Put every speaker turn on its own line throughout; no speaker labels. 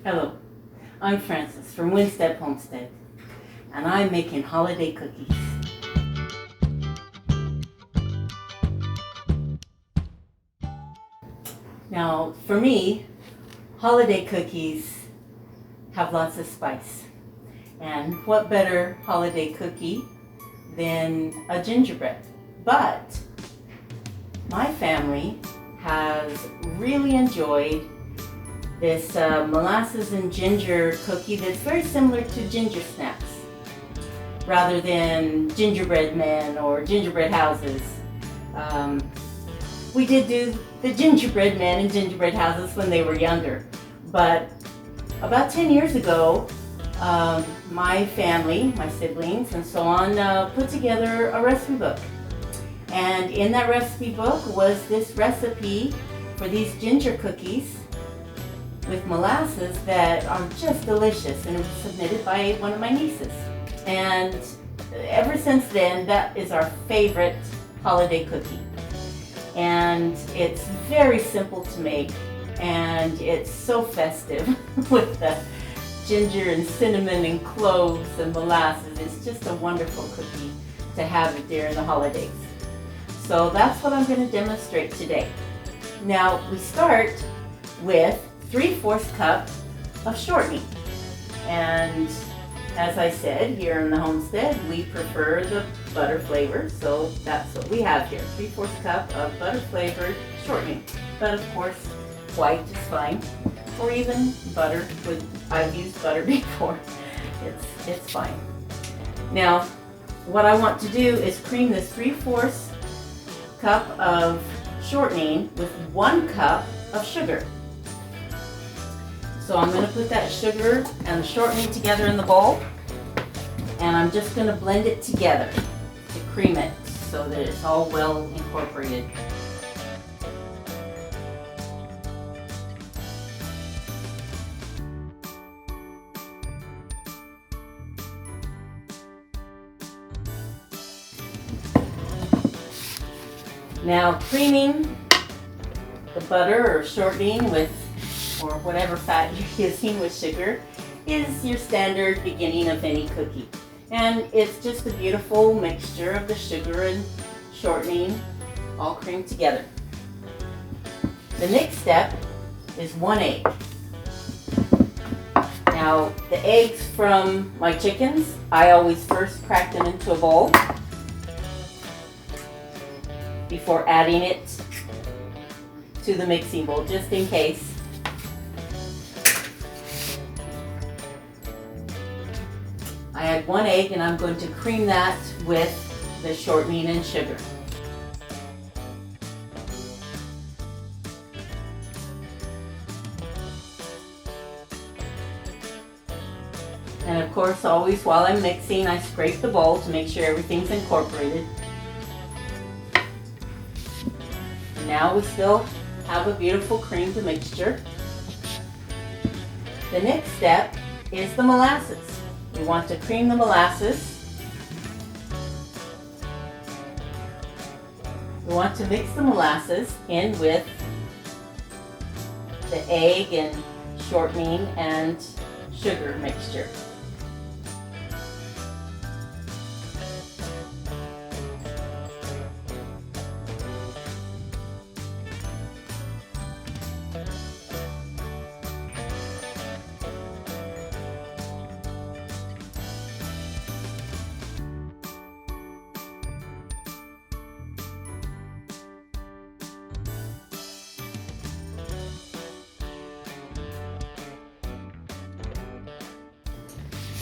Hello, I'm Frances from Homestead, and I'm making holiday cookies. Now, for me, holiday cookies have lots of spice. And what better holiday cookie than a gingerbread? But my family has really enjoyed this molasses and ginger cookie that's very similar to Gingersnaps rather than gingerbread men or gingerbread houses. We did do the gingerbread men and gingerbread houses when they were younger, but about 10 years ago, my family, my siblings and so on, put together a recipe book. And in that recipe book was this recipe for these ginger cookies with molasses that are just delicious, and it was submitted by one of my nieces. And ever since then, that is our favorite holiday cookie. And it's very simple to make, and it's so festive with the ginger and cinnamon and cloves and molasses. It's just a wonderful cookie to have during the holidays. So that's what I'm going to demonstrate today. Now we start with 3/4 cup of shortening. And as I said, here in the homestead, we prefer the butter flavor, so that's what we have here. 3/4 cup of butter flavored shortening. But of course, white is fine, or even butter. I've used butter before. It's fine. Now, what I want to do is cream this 3/4 cup of shortening with 1 cup of sugar. So I'm going to put that sugar and the shortening together in the bowl, and I'm just going to blend it together to cream it so that it's all well incorporated. Now, creaming the butter or shortening with, or whatever fat you're using with sugar, is your standard beginning of any cookie. And it's just a beautiful mixture of the sugar and shortening all creamed together. The next step is 1 egg. Now, the eggs from my chickens, I always first crack them into a bowl before adding it to the mixing bowl, just in case. I add 1 egg, and I'm going to cream that with the shortening and sugar. And of course, always while I'm mixing, I scrape the bowl to make sure everything's incorporated. And now we still have a beautiful creamed mixture. The next step is the molasses. We want to cream the molasses. We want to mix the molasses in with the egg and shortening and sugar mixture.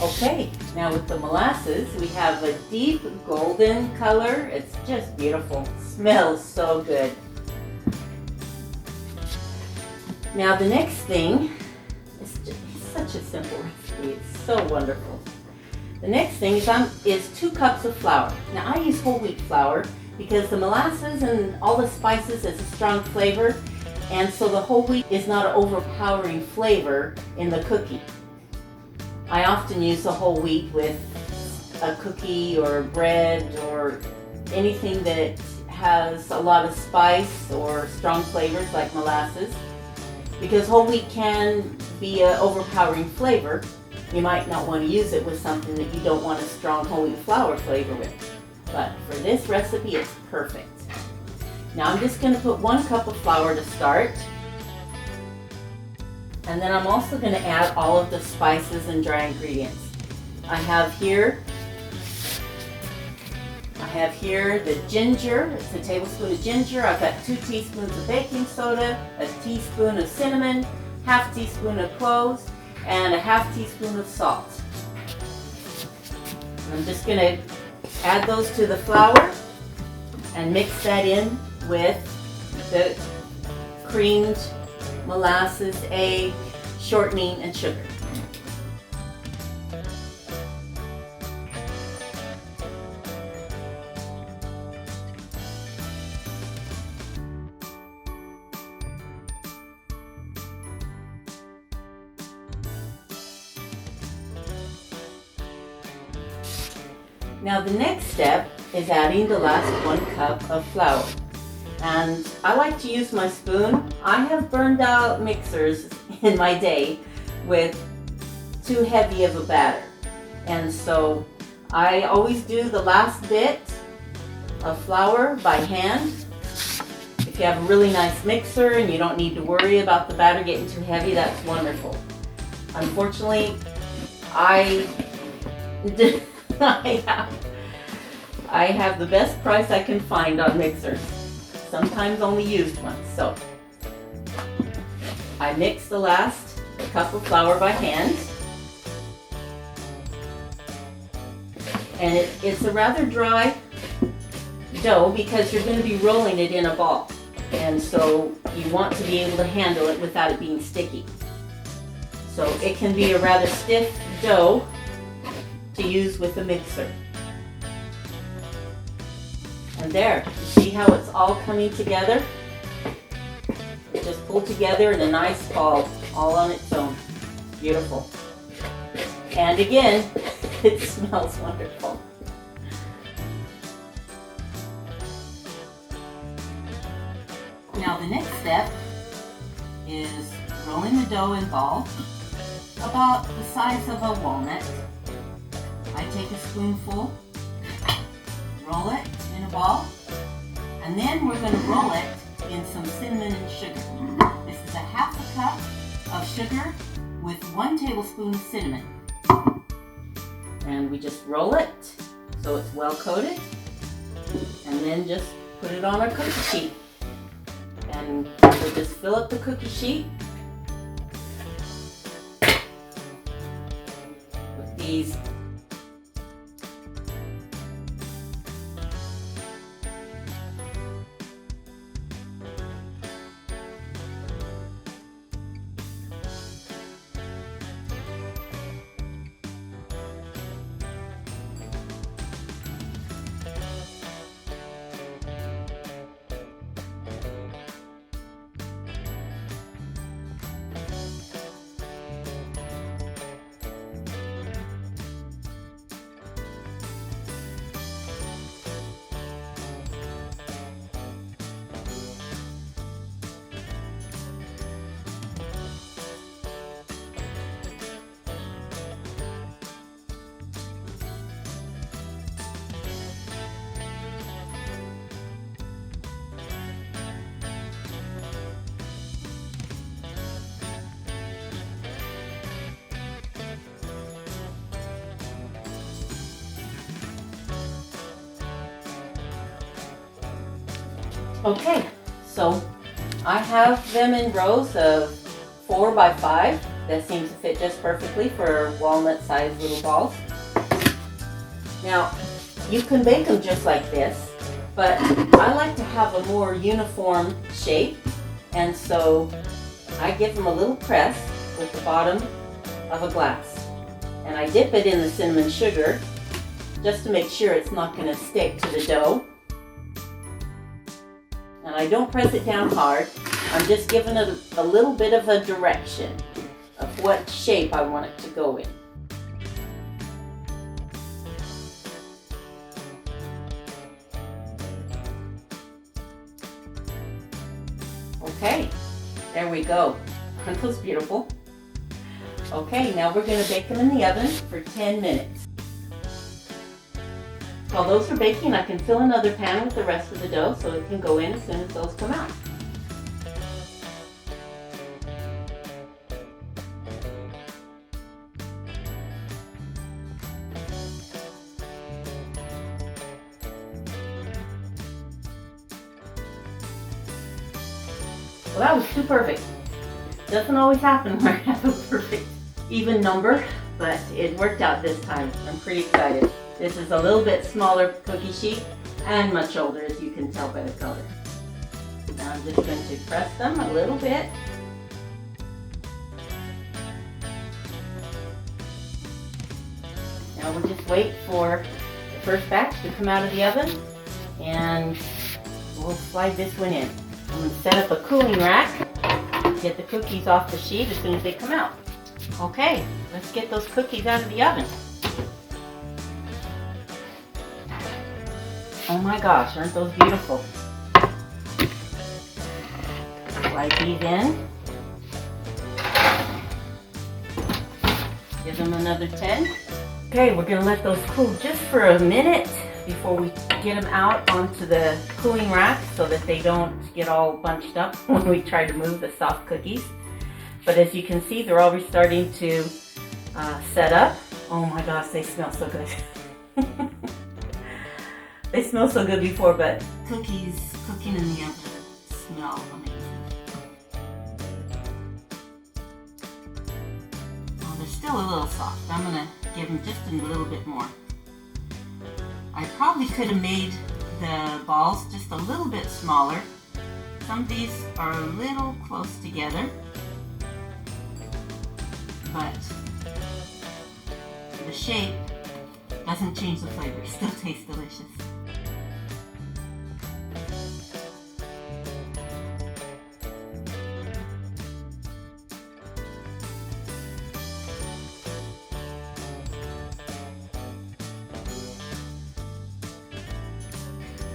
Okay, now with the molasses, we have a deep golden color. It's just beautiful. Smells so good. Now the next thing is such a simple recipe. It's so wonderful. The next thing is 2 cups of flour. Now I use whole wheat flour because the molasses and all the spices is a strong flavor, and so the whole wheat is not an overpowering flavor in the cookie. I often use the whole wheat with a cookie or bread or anything that has a lot of spice or strong flavors like molasses. because whole wheat can be an overpowering flavor. You might not want to use it with something that you don't want a strong whole wheat flour flavor with. But for this recipe, it's perfect. Now I'm just going to put 1 cup of flour to start. And then I'm also going to add all of the spices and dry ingredients. I have here the ginger. It's a tablespoon of ginger. I've got 2 teaspoons of baking soda, a teaspoon of cinnamon, half teaspoon of cloves, and a half teaspoon of salt. I'm just going to add those to the flour and mix that in with the creamed molasses, egg, shortening, and sugar. Now the next step is adding the last 1 cup of flour. And I like to use my spoon. I have burned out mixers in my day with too heavy of a batter. And so I always do the last bit of flour by hand. If you have a really nice mixer and you don't need to worry about the batter getting too heavy, that's wonderful. Unfortunately, I have the best price I can find on mixers, sometimes only used ones. So I mix the last cup of flour by hand, and it's a rather dry dough because you're going to be rolling it in a ball, and so you want to be able to handle it without it being sticky. So it can be a rather stiff dough to use with a mixer. And there, you see how it's all coming together? It just pulled together in a nice ball, all on its own. Beautiful. And again, it smells wonderful. Now the next step is rolling the dough in balls about the size of a walnut. I take a spoonful, roll it in a ball, and then we're going to roll it in some cinnamon and sugar. This is a half a cup of sugar with 1 tablespoon of cinnamon. And we just roll it so it's well coated, and then just put it on our cookie sheet. And we'll just fill up the cookie sheet with these Okay, so I have them in rows of 4 by 5. That seems to fit just perfectly for walnut-sized little balls. Now, you can bake them just like this, but I like to have a more uniform shape, and so I give them a little press with the bottom of a glass. And I dip it in the cinnamon sugar just to make sure it's not going to stick to the dough. And I don't press it down hard. I'm just giving it a little bit of a direction of what shape I want it to go in. Okay, there we go. Aren't those beautiful? Okay, now we're going to bake them in the oven for 10 minutes. While those are baking, I can fill another pan with the rest of the dough so it can go in as soon as those come out. Well, that was too perfect. Doesn't always happen where I have a perfect even number, but it worked out this time. I'm pretty excited. This is a little bit smaller cookie sheet and much older, as you can tell by the color. Now I'm just going to press them a little bit. Now we'll just wait for the first batch to come out of the oven, and we'll slide this one in. I'm going to set up a cooling rack, get the cookies off the sheet as soon as they come out. Okay, let's get those cookies out of the oven. Oh my gosh, aren't those beautiful? Slide these in. Give them another 10. Okay, we're going to let those cool just for a minute before we get them out onto the cooling rack so that they don't get all bunched up when we try to move the soft cookies. But as you can see, they're already starting to set up. Oh my gosh, they smell so good. They smell so good before, but cookies cooking in the oven smell amazing. Oh, they're still a little soft. I'm going to give them just a little bit more. I probably could have made the balls just a little bit smaller. Some of these are a little close together, but the shape doesn't change the flavor. It still tastes delicious.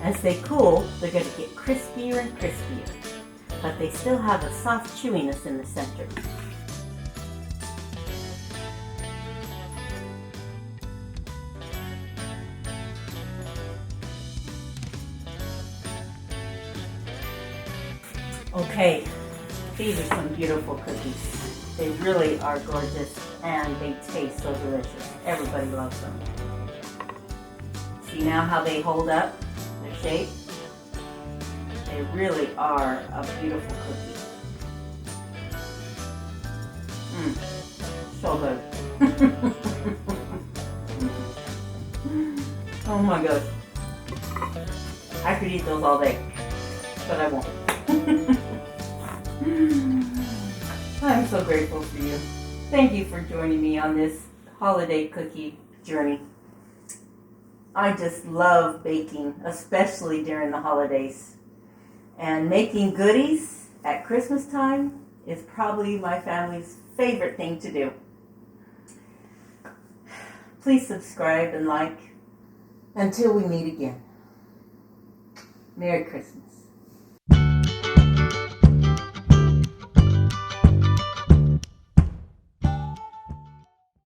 As they cool, they're going to get crispier and crispier, but they still have a soft chewiness in the center. Okay, these are some beautiful cookies. They really are gorgeous and they taste so delicious. Everybody loves them. See now how they hold up? Their shape. They really are a beautiful cookie. So good. Oh my gosh. I could eat those all day, but I won't. I'm so grateful for you. Thank you for joining me on this holiday cookie journey. I just love baking, especially during the holidays. And making goodies at Christmas time is probably my family's favorite thing to do. Please subscribe and like. Until we meet again. Merry Christmas.